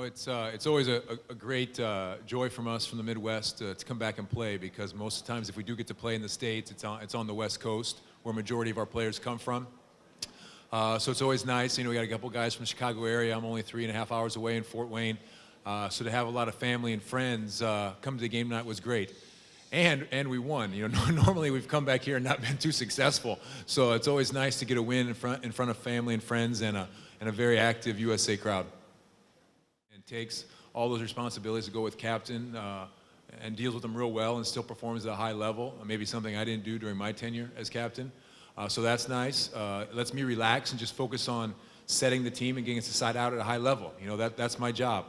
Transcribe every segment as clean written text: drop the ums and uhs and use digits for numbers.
It's always a great joy from us from the Midwest to come back and play, because most of the times if we do get to play in the States, it's on the West Coast where a majority of our players come from. So it's always nice. You know, we got a couple guys from the Chicago area. I'm only 3.5 hours away in Fort Wayne. So to have a lot of family and friends come to the game tonight was great. And we won. You know, normally we've come back here and not been too successful. So it's always nice to get a win in front of family and friends and a very active USA crowd. And takes all those responsibilities to go with captain and deals with them real well and still performs at a high level. Maybe something I didn't do during my tenure as captain. So that's nice. It lets me relax and just focus on setting the team and getting us side out at a high level. You know, that's my job.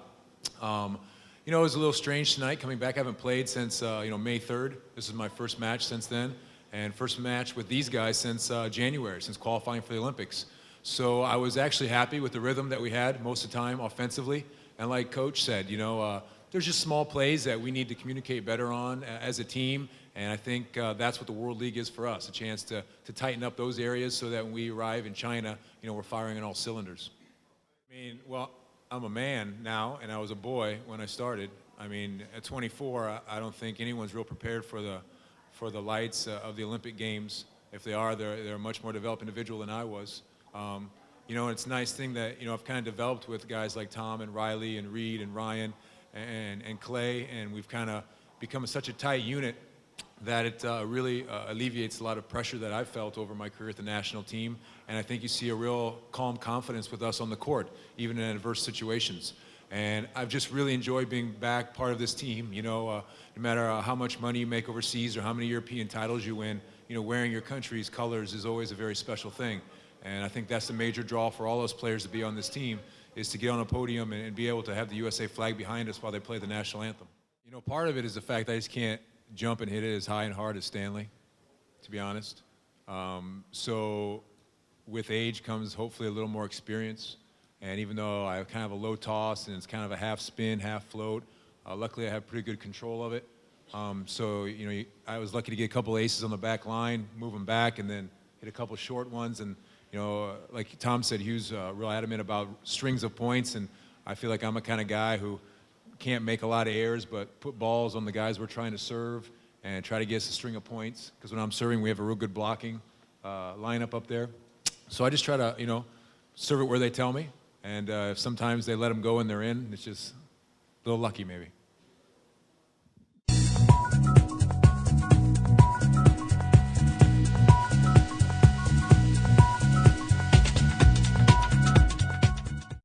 You know, it was a little strange tonight coming back. I haven't played since, you know, May 3rd. This is my first match since then, and first match with these guys since January, since qualifying for the Olympics. So I was actually happy with the rhythm that we had most of the time offensively. And like Coach said, you know, there's just small plays that we need to communicate better on as a team. And I think that's what the World League is for us, a chance to tighten up those areas so that when we arrive in China, you know, we're firing on all cylinders. I mean, well, I'm a man now, and I was a boy when I started. I mean, at 24, I don't think anyone's real prepared for the lights of the Olympic Games. If they are, they're a much more developed individual than I was. You know, it's a nice thing that, you know, I've kind of developed with guys like Tom and Riley and Reed and Ryan and Clay, and we've kind of become such a tight unit that it really alleviates a lot of pressure that I've felt over my career at the national team. And I think you see a real calm confidence with us on the court, even in adverse situations. And I've just really enjoyed being back part of this team. You know, no matter how much money you make overseas or how many European titles you win, you know, wearing your country's colors is always a very special thing. And I think that's the major draw for all those players to be on this team, is to get on a podium and be able to have the USA flag behind us while they play the national anthem. You know, part of it is the fact that I just can't jump and hit it as high and hard as Stanley, to be honest. So with age comes hopefully a little more experience. And even though I have kind of a low toss and it's kind of a half spin, half float, luckily I have pretty good control of it. So, you know, I was lucky to get a couple aces on the back line, move them back, and then hit a couple short ones. And, you know, like Tom said, he was real adamant about strings of points, and I feel like I'm a kind of guy who can't make a lot of errors, but put balls on the guys we're trying to serve and try to get us a string of points. Because when I'm serving, we have a real good blocking lineup up there. So I just try to, you know, serve it where they tell me. And if sometimes they let them go and they're in, it's just a little lucky maybe.